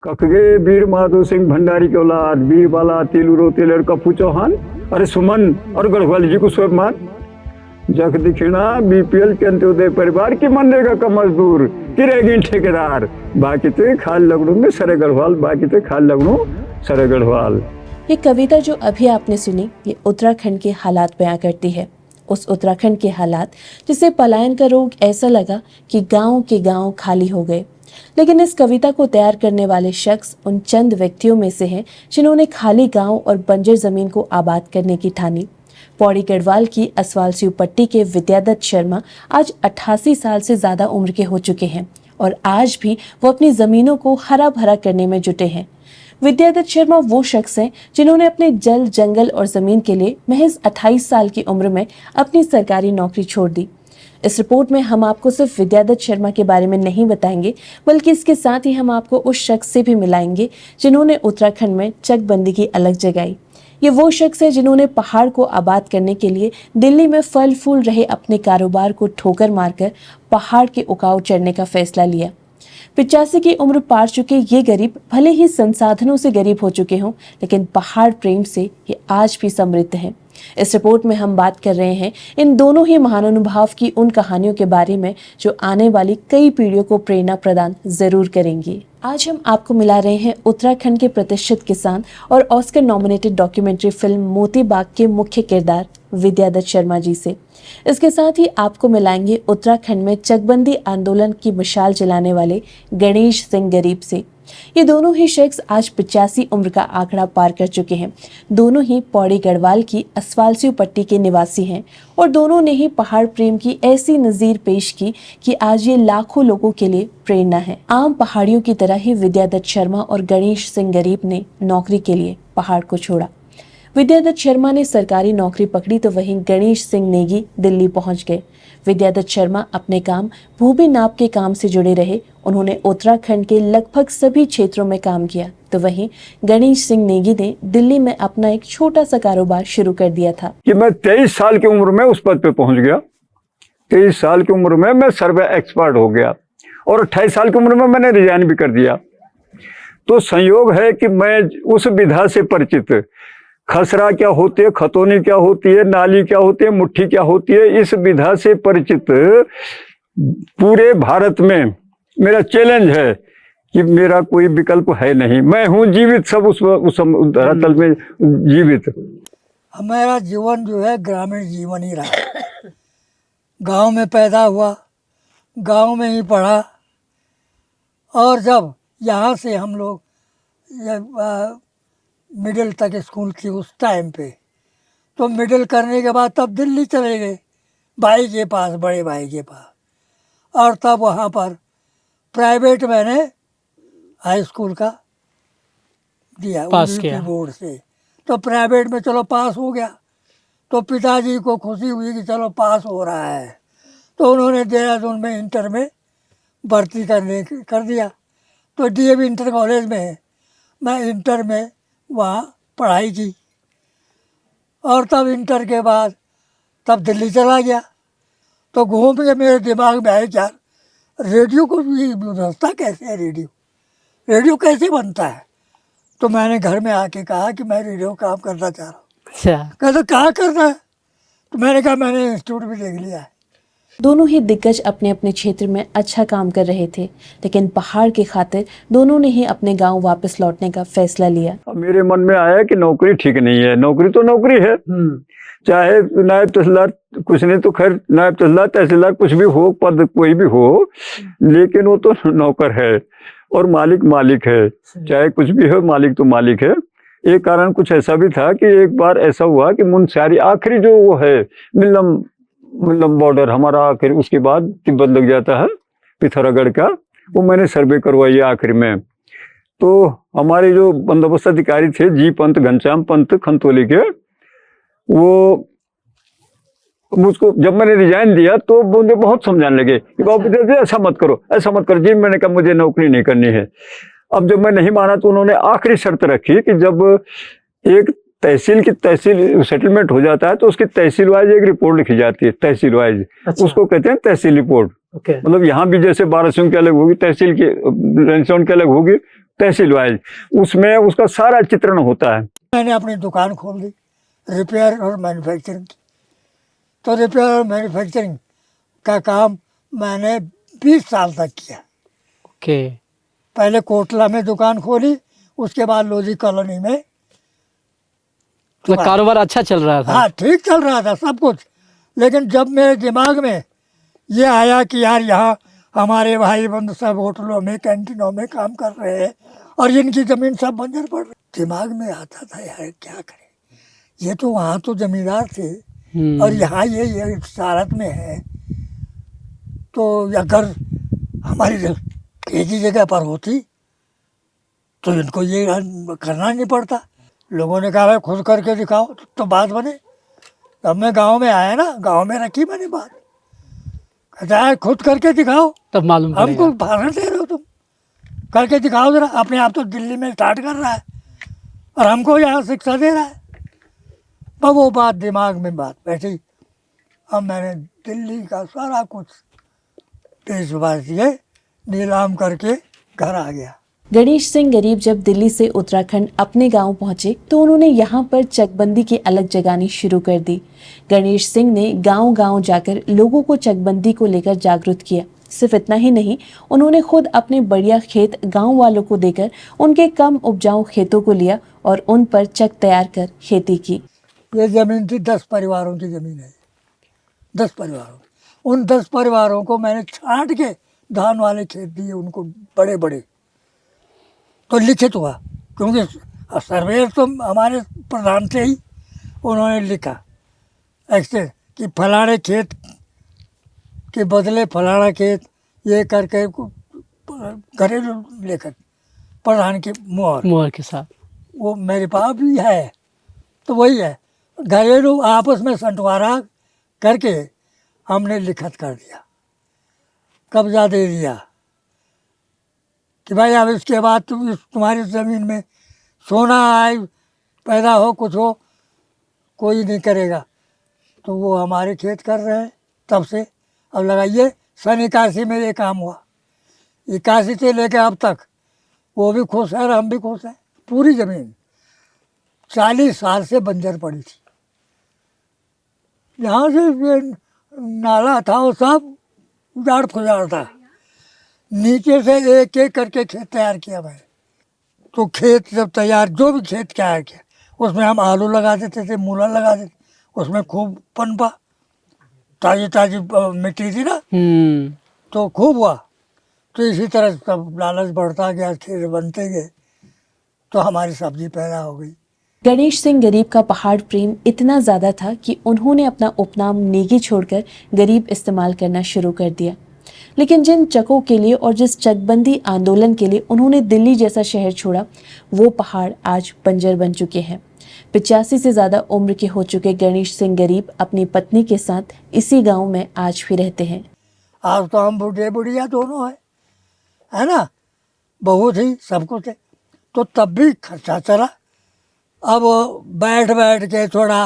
कखगे वीर माधो सिंह भंडारी के औलाद बीरबाला तिलुरो तिलर कपू चौहान अरे सुमन और गढ़वाल जी को स्वाभिमान जख दिखना बीपीएल के अंत्योदय परिवार की मनरेगा का मजदूर की रहेगी ठेकेदार बाकी ते खाल लगड़ू में सरे गढ़वाल बाकी ते खाल लगड़ू सरे गढ़वाल। ये कविता जो अभी आपने सुनी ये उत्तराखंड के हालात बयां करती है। उस उत्तराखंड के हालात जिसे पलायन का रोग ऐसा लगा कि गांव के गांव खाली हो गए। लेकिन इस कविता को तैयार करने वाले शख्स उन चंद व्यक्तियों में से हैं जिन्होंने खाली गांव और बंजर जमीन को आबाद करने की ठानी। पौड़ी गढ़वाल की असवालसियू पट्टी के विद्यादत्त शर्मा आज 88 साल से ज्यादा उम्र के हो चुके हैं और आज भी वो अपनी जमीनों को हरा भरा करने में जुटे हैं। विद्यादत्त शर्मा वो शख्स हैं जिन्होंने अपने जल जंगल और जमीन के लिए महज 28 साल की उम्र में अपनी सरकारी नौकरी छोड़ दी। इस रिपोर्ट में हम आपको सिर्फ विद्यादत्त शर्मा के बारे में नहीं बताएंगे बल्कि इसके साथ ही हम आपको उस शख्स से भी मिलाएंगे जिन्होंने उत्तराखंड में चकबंदी की अलग जगाई। ये वो शख्स है जिन्होंने पहाड़ को आबाद करने के लिए दिल्ली में फल फूल रहे अपने कारोबार को ठोकर मारकर पहाड़ के उकाव चढ़ने का फैसला लिया। 85 की उम्र पार चुके ये गरीब भले ही संसाधनों से गरीब हो चुके हों लेकिन पहाड़ प्रेम से ये आज भी समृद्ध हैं। इस रिपोर्ट में हम बात कर रहे हैं इन दोनों ही महानुभाव की उन कहानियों के बारे में जो आने वाली कई पीढ़ियों को प्रेरणा प्रदान जरूर करेंगी। आज हम आपको मिला रहे हैं उत्तराखंड के प्रतिष्ठित किसान और Oscar nominated documentary film Moti Bagh के मुख्य किरदार विद्यादत्त शर्मा जी से। इसके साथ ही आपको मिलाएंगे उत्तराखंड में चकबंदी आंदोलन की मिसाल जलाने वाले गणेश सिंह गरीब से। ये दोनों ही शख्स आज 85 उम्र का आंकड़ा पार कर चुके हैं। दोनों ही पौड़ी गढ़वाल की असवालसियू पट्टी के निवासी हैं और दोनों ने ही पहाड़ प्रेम की ऐसी नज़ीर पेश की कि आज ये लाखों लोगों के लिए प्रेरणा है। आम पहाड़ियों की तरह ही विद्यादत्त शर्मा और गणेश सिंह गरीब ने नौकरी के लिए पहाड़ को छोड़ा। विद्यादत्त शर्मा ने सरकारी नौकरी पकड़ी तो वहीं गणेश सिंह नेगी दिल्ली पहुंच गए। विद्यादत्त शर्मा अपने काम भूमि नाप के काम से जुड़े रहे। उन्होंने उत्तराखंड के लगभग सभी क्षेत्रों में काम किया तो वहीं गणेश सिंह नेगी ने दिल्ली में अपना एक छोटा सा कारोबार शुरू कर दिया था कि मैं 23 साल की उम्र में उस पद पे पहुंच गया। 23 साल की उम्र में मैं सर्वे एक्सपर्ट हो गया और 28 साल की उम्र में मैंने रिजाइन भी कर दिया। तो संयोग है कि मैं उस विधा से परिचित, खसरा क्या होती है, खतौनी क्या होती है, नाली क्या होती है, मुट्ठी क्या होती है, इस विधा से परिचित पूरे भारत में मेरा चैलेंज है कि मेरा कोई विकल्प है नहीं। मैं हूँ जीवित, सब उस धरातल में जीवित। हमारा जीवन जो है ग्रामीण जीवन ही रहा। गांव में पैदा हुआ, गांव में ही पढ़ा और जब यहाँ से हम लोग मिडिल तक स्कूल की उस टाइम पे तो मिडिल करने के बाद तब दिल्ली चले गए भाई के पास, बड़े भाई के पास। और तब वहाँ पर प्राइवेट मैंने हाई स्कूल का दिया पास किया बोर्ड से, तो प्राइवेट में चलो पास हो गया। तो पिताजी को खुशी हुई कि चलो पास हो रहा है, तो उन्होंने देहरादून में इंटर में भर्ती कर दिया। तो डीएवी इंटर कॉलेज में है, मैं इंटर में वहाँ पढ़ाई की और तब इंटर के बाद तब दिल्ली चला गया। तो घूम के मेरे दिमाग में आया यार रेडियो को भी बनता कैसे है, रेडियो कैसे बनता है। तो मैंने घर में आके कहा कि मैं रेडियो काम करना चाह रहा हूँ। अच्छा, कहते कहाँ करना है, तो मैंने कहा मैंने इंस्टीट्यूट भी देख लिया है। दोनों ही दिग्गज अपने अपने क्षेत्र में अच्छा काम कर रहे थे लेकिन पहाड़ की खातिर दोनों ने ही अपने गांव वापस लौटने का फैसला लिया। अब मेरे मन में आया कि नौकरी ठीक नहीं है। नौकरी तो नौकरी है, चाहे नायब तहसीलदार, कुछ नहीं तो खैर नायब तहसीलदार तहसीलदार कुछ भी हो, पद कोई भी हो, लेकिन वो तो नौकर है और मालिक मालिक है। चाहे कुछ भी हो, मालिक तो मालिक है। एक कारण कुछ ऐसा भी था कि एक बार ऐसा हुआ कि मुनस्यारी आखिरी जो वो है मिल्लम बॉर्डर हमारा आखिर, उसके बाद तिब्बत लग जाता है पिथौरागढ़ का, वो मैंने सर्वे करवाई आखिर में। तो हमारे जो बंदोबस्त अधिकारी थे जी पंत, घनश्याम पंत खंतोली के, वो मुझको जब मैंने रिजाइन दिया तो मुझे बहुत समझाने लगे कि बाबू ऐसा मत करो, ऐसा मत करो जी। मैंने कहा मुझे नौकरी नहीं करनी है। अब जब मैं नहीं माना तो उन्होंने आखिरी शर्त रखी कि जब एक तहसील सेटलमेंट हो जाता है तो उसकी तहसील वाइज एक रिपोर्ट लिखी जाती है, तहसील वाइज। अच्छा। उसको कहते हैं तहसील रिपोर्ट। मतलब यहाँ भी जैसे बारासिंह की अलग होगी, तहसील की रैनसोन की अलग होगी, तहसील वाइज, उसमें उसका सारा चित्रण होता है। मैंने अपनी दुकान खोल दी रिपेयर और मैन्युफैक्चरिंग की। तो रिपेयर और मैन्युफैक्चरिंग का काम मैंने 20 साल तक किया। ओके। पहले कोटला में दुकान खोली, उसके बाद लोधी कॉलोनी में। तो कारोबार अच्छा चल रहा था? हाँ, ठीक चल रहा था सब कुछ। लेकिन जब मेरे दिमाग में ये आया कि यार यहाँ हमारे भाई बंधु सब होटलों में कैंटीनों में काम कर रहे हैं और इनकी ज़मीन सब बंजर पड़ रही, दिमाग में आता था यार क्या करें, ये तो वहाँ तो जमींदार थे और यहाँ ये इजारत में है, तो अगर हमारी एक ही जगह पर होती तो इनको ये करना नहीं पड़ता। लोगों ने कहा भाई खुद करके दिखाओ तो बात बने। तब मैं गांव में आया ना, गांव में रखी मैंने बात, कहता है खुद करके दिखाओ, तब मालूम हमको भाषण दे रहे हो तुम, करके दिखाओ जरा। अपने आप तो दिल्ली में स्टार्ट कर रहा है और हमको यहाँ शिक्षा दे रहा है। पर वो बात दिमाग में बात बैठी। अब मैंने दिल्ली का सारा कुछ पेशवाज दिए, नीलाम करके घर आ गया। गणेश सिंह गरीब जब दिल्ली से उत्तराखंड अपने गांव पहुंचे तो उन्होंने यहां पर चकबंदी की अलग जगानी शुरू कर दी। गणेश सिंह ने गांव-गांव जाकर लोगों को चकबंदी को लेकर जागरूक किया। सिर्फ इतना ही नहीं, उन्होंने खुद अपने बढ़िया खेत गांव वालों को देकर उनके कम उपजाऊ खेतों को लिया और उन पर चक तैयार कर खेती की। ये जमीन थी 10 परिवारों की जमीन है, 10 परिवारों। उन 10 परिवारों को मैंने छांट के धान वाले खेत दिए उनको, बड़े बड़े। तो लिखित हुआ, क्योंकि सर्वेयर तो हमारे प्रधान थे ही, उन्होंने लिखा ऐसे कि फलाने खेत के बदले फलाना खेत, ये करके घरेलू लेखक प्रधान की मोहर के साथ। वो मेरे पास भी है, तो वही है, घरेलू आपस में संटवारा करके हमने लिखत कर दिया, कब्जा दे दिया कि भाई अब इसके बाद तुम्हारी ज़मीन में सोना आए, पैदा हो, कुछ हो, कोई नहीं करेगा। तो वो हमारे खेत कर रहे हैं तब से। अब लगाइए सन 81 में ये काम हुआ, 81 से लेकर अब तक वो भी खुश है और हम भी खुश हैं। पूरी ज़मीन 40 साल से बंजर पड़ी थी। यहाँ से ये नाला था वो सब उजाड़ फुजाड़ था, नीचे से एक एक करके खेत तैयार किया मैंने। तो खेत जब तैयार, जो भी खेत तैयार किया, उसमें हम आलू लगा देते थे, मूला लगा देते, उसमें खूब पनपा, ताज़ी ताज़ी मिट्टी थी ना, तो खूब हुआ। तो इसी तरह सब लालच बढ़ता गया, खेत बनते गए, तो हमारी सब्जी पैदा हो गई। गणेश सिंह गरीब का पहाड़ प्रेम इतना ज्यादा था कि उन्होंने अपना उपनाम नेगी छोड़कर गरीब इस्तेमाल करना शुरू कर दिया। लेकिन जिन चकों के लिए और जिस चकबंदी आंदोलन के लिए उन्होंने दिल्ली जैसा शहर छोड़ा, वो पहाड़ आज बंजर बन चुके हैं। 85 से ज्यादा उम्र के हो चुके गणेश सिंह गरीब अपनी पत्नी के साथ इसी गांव में आज भी रहते हैं। आज तो हम बूढ़े बुढ़िया दोनों है ना, बहू थी, सब कुछ है, तो तब भी खर्चा चला। अब बैठ बैठ के थोड़ा,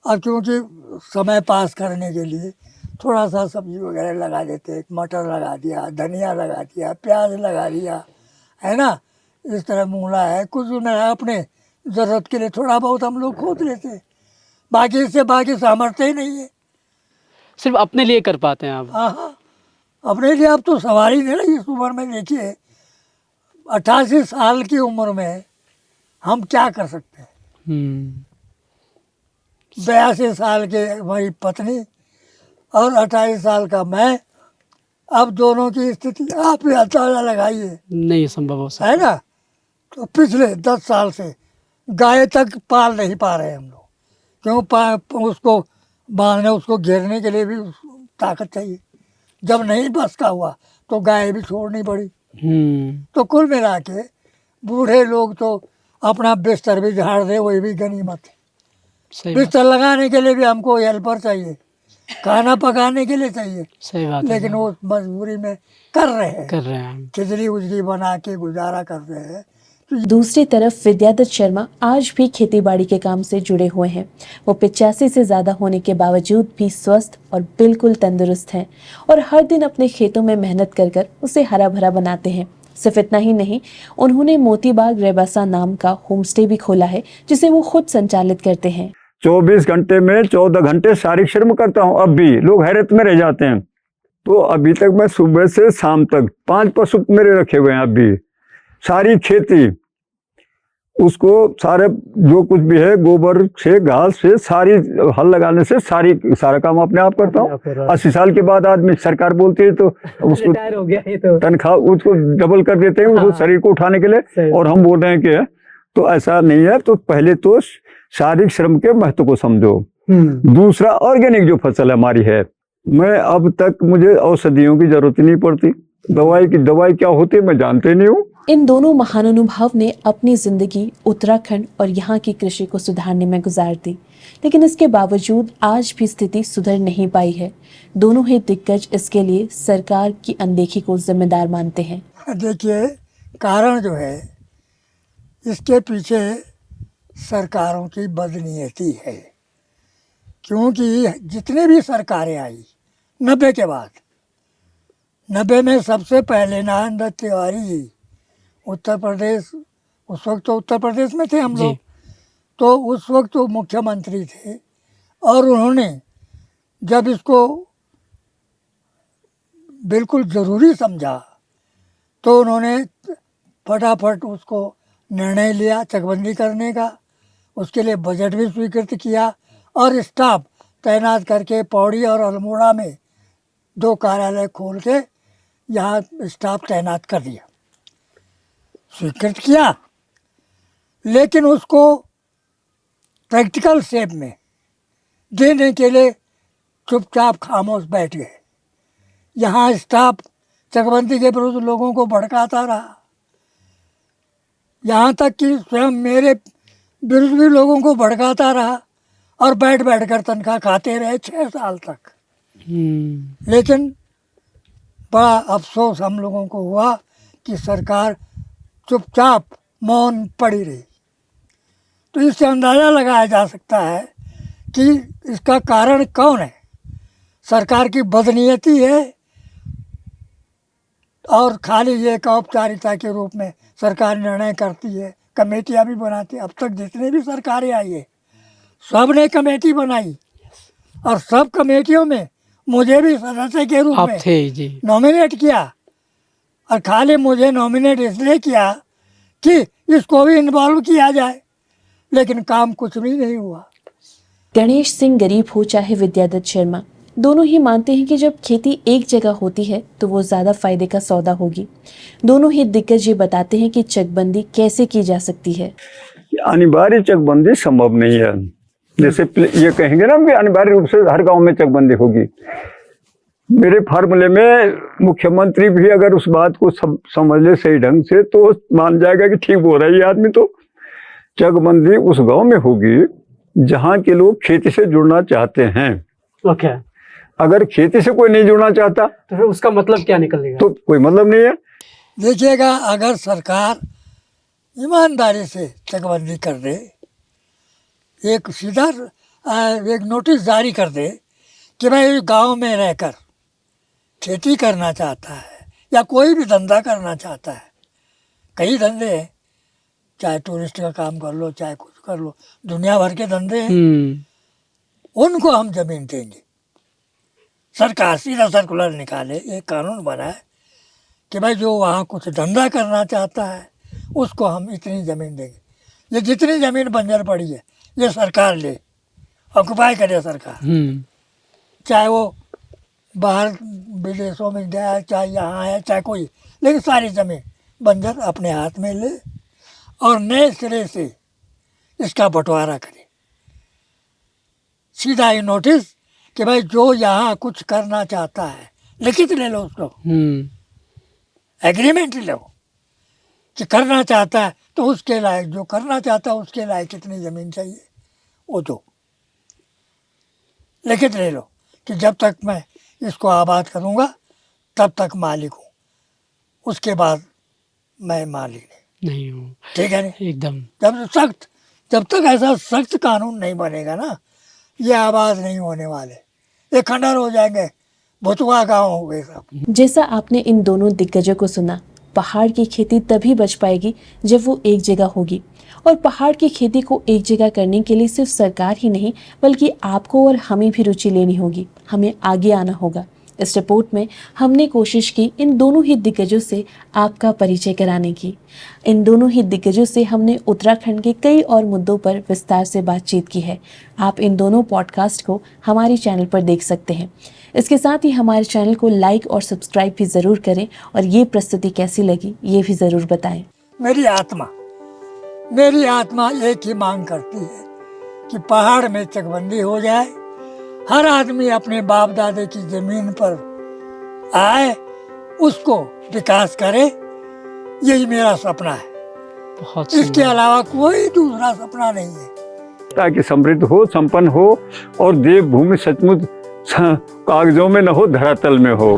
अब क्योंकि समय पास करने के लिए थोड़ा सा सब्जी वगैरह लगा देते, मटर लगा दिया, धनिया लगा दिया, प्याज लगा दिया, है ना, इस तरह मूला है, कुछ न अपने ज़रूरत के लिए थोड़ा बहुत हम लोग खोद लेते, बाकी इससे बाकी सामर्थ्य ही नहीं है। सिर्फ अपने लिए कर पाते हैं आप? हाँ, अपने लिए। अब तो सवारी नहीं रही इस उम्र में। देखिए 88 साल की उम्र में हम क्या कर सकते हैं। 82 साल के हमारी पत्नी और 28 साल का मैं, अब दोनों की स्थिति आप ही अंदाजा लगाइए, नहीं संभव हो सकता है ना। तो पिछले 10 साल से गाय तक पाल नहीं पा रहे हम लोग, क्यों, उसको बांधने, उसको घेरने के लिए भी ताकत चाहिए। जब नहीं बस का हुआ तो गाय भी छोड़नी पड़ी। तो कुल मिला के बूढ़े लोग तो अपना बिस्तर भी झाड़ दे, वही भी गनीमत है। बिस्तर लगाने के लिए भी हमको हेल्पर चाहिए, खाना पकाने के लिए चाहिए। सही बात है। लेकिन वो मजबूरी में कर रहे हैं, खिचड़ी उजड़ी बना के गुजारा कर रहे हैं। दूसरी तरफ विद्यादत्त शर्मा आज भी खेतीबाड़ी के काम से जुड़े हुए हैं। वो 85 से ज्यादा होने के बावजूद भी स्वस्थ और बिल्कुल तंदुरुस्त हैं और हर दिन अपने खेतों में मेहनत कर उसे हरा भरा बनाते हैं। सिर्फ इतना ही नहीं, उन्होंने मोतीबाग रेबासा नाम का होम स्टे भी खोला है जिसे वो खुद संचालित करते हैं। 24 घंटे में 14 घंटे शारीरिक श्रम करता हूँ। अब भी लोग हैरत में रह जाते हैं। तो अभी तक मैं सुबह से शाम तक 5 पशु मेरे रखे हुए हैं। अभी सारी खेती, उसको सारे जो कुछ भी है, गोबर से, घास से, सारी हल लगाने से सारा काम अपने आप करता हूँ। 80 साल के बाद आदमी सरकार बोलती है तो उसको रिटायर हो गया ये तो। तनख्वाह उसको डबल कर देते हैं, उसको शरीर को उठाने के लिए, और हम बोल रहे हैं कि तो ऐसा नहीं है। तो पहले तो शारीरिक श्रम के महत्व को समझो। दूसरा, ऑर्गेनिक जो फसल हमारी है, मैं अब तक मुझे औषधियों की जरूरत नहीं पड़ती। दवाई क्या होती है मैं जानते नहीं हूँ। इन दोनों महानुभाव ने अपनी जिंदगी उत्तराखंड और यहाँ की कृषि को सुधारने में गुजार दी, लेकिन इसके बावजूद आज भी स्थिति सुधर नहीं पाई है। दोनों ही दिग्गज इसके लिए सरकार की अनदेखी को जिम्मेदार मानते हैं। देखिए, कारण जो है इसके पीछे सरकारों की बदनीयती है। क्योंकि जितने भी सरकारें आई 90 के बाद, 90 में सबसे पहले नारायण दत्त तिवारी जी उत्तर प्रदेश, उस वक्त तो उत्तर प्रदेश में थे हम लोग, तो उस वक्त वो मुख्यमंत्री थे। और उन्होंने जब इसको बिल्कुल ज़रूरी समझा तो उन्होंने फटाफट उसको निर्णय लिया चकबंदी करने का। उसके लिए बजट भी स्वीकृत किया और स्टाफ तैनात करके पौड़ी और अल्मोड़ा में 2 कार्यालय खोल के यहाँ स्टाफ तैनात कर दिया, स्वीकृत किया। लेकिन उसको प्रैक्टिकल शेप में देने के लिए चुपचाप खामोश बैठ गए। यहाँ स्टाफ चकबंदी के विरुद्ध लोगों को भड़काता रहा, यहाँ तक कि स्वयं मेरे विरुद्ध भी लोगों को भड़काता रहा और बैठ बैठ कर तनख्वाह खाते रहे 6 साल तक। लेकिन बड़ा अफसोस हम लोगों को हुआ कि सरकार चुपचाप मौन पड़ी रही। तो इससे अंदाज़ा लगाया जा सकता है कि इसका कारण कौन है। सरकार की बदनीयती है और खाली ये एक औपचारिकता के रूप में सरकार निर्णय करती है, कमेटियां भी बनाती है। अब तक जितने भी सरकारें आई है सब ने कमेटी बनाई और सब कमेटियों में मुझे भी सदस्य के रूप में नॉमिनेट किया। और खाली मुझे नॉमिनेट इसलिए किया कि इसको भी इन्वॉल्व किया जाए, लेकिन काम कुछ भी नहीं हुआ। गणेश सिंह गरीब हो चाहे विद्यादत्त शर्मा, दोनों ही मानते हैं कि जब खेती एक जगह होती है तो वो ज़्यादा फायदे का सौदा होगी। दोनों ही दिग्गज ये बताते हैं कि चकबंदी कैसे की जा सकती है। अनिवार्य चकबंदी संभव नहीं है। जैसे ये कहेंगे ना कि अनिवार्य रूप से हर गांव में चकबंदी होगी। मेरे फार्मूले में मुख्यमंत्री भी अगर उस बात को समझ ले सही ढंग से तो मान जाएगा कि ठीक हो रहा है ये आदमी। तो चकबंदी उस गांव में होगी जहां के लोग खेती से जुड़ना चाहते हैं। ओके। अगर खेती से कोई नहीं जुड़ना चाहता तो फिर उसका मतलब क्या निकलेगा? तो कोई मतलब नहीं है। देखिएगा, अगर सरकार ईमानदारी से चकबंदी कर दे, एक सीधा एक नोटिस जारी कर दे कि भाई गांव में रहकर खेती करना चाहता है या कोई भी धंधा करना चाहता है, कई धंधे हैं, चाहे टूरिस्ट का काम कर लो, चाहे कुछ कर लो, दुनिया भर के धंधे हैं, उनको हम जमीन देंगे। सरकार सीधा सर्कुलर निकाले, एक कानून बनाए कि भाई जो वहाँ कुछ धंधा करना चाहता है उसको हम इतनी ज़मीन देंगे। ये जितनी ज़मीन बंजर पड़ी है ये सरकार ले, ऑक्युपाई करे सरकार, चाहे वो बाहर विदेशों में गया, चाहे यहाँ है, चाहे कोई, लेकिन सारी ज़मीन बंजर अपने हाथ में ले और नए सिरे से इसका बंटवारा करे। सीधा ही नोटिस कि भाई जो यहाँ कुछ करना चाहता है लिखित ले लो, उसको एग्रीमेंट लो कि करना चाहता है तो उसके लायक, जो करना चाहता है उसके लायक कितनी ज़मीन चाहिए वो दो, लिखित ले लो कि जब तक मैं इसको आबाद करूँगा तब तक मालिक हूँ, उसके बाद मैं मालिक नहीं हूँ। ठीक है नहीं? एकदम। जब तक ऐसा सख्त कानून नहीं बनेगा ना, ये आबाद नहीं होने वाले, ये खंडर हो जाएंगे, भुतवा गाँव हो गए सब। जैसा आपने इन दोनों दिग्गजों को सुना, पहाड़ की खेती तभी बच पाएगी जब वो एक जगह होगी। और पहाड़ की खेती को एक जगह करने के लिए सिर्फ सरकार ही नहीं बल्कि आपको और हमें भी रुचि लेनी होगी, हमें आगे आना होगा। इस रिपोर्ट में हमने कोशिश की इन दोनों ही दिग्गजों से आपका परिचय कराने की। इन दोनों ही दिग्गजों से हमने उत्तराखंड के कई और मुद्दों पर विस्तार से बातचीत की है। आप इन दोनों पॉडकास्ट को हमारे चैनल पर देख सकते हैं। इसके साथ ही हमारे चैनल को लाइक और सब्सक्राइब भी ज़रूर करें और ये प्रस्तुति कैसी लगी ये भी ज़रूर बताएं। मेरी आत्मा एक ही मांग करती है कि पहाड़ में चकबंदी हो जाए, हर आदमी अपने बाप दादे की जमीन पर आए, उसको विकास करे। यही मेरा सपना है, बहुत इसके सुंदर। अलावा कोई दूसरा सपना नहीं है। ताकि समृद्ध हो, संपन्न हो और देवभूमि सचमुच कागजों में न हो, धरातल में हो।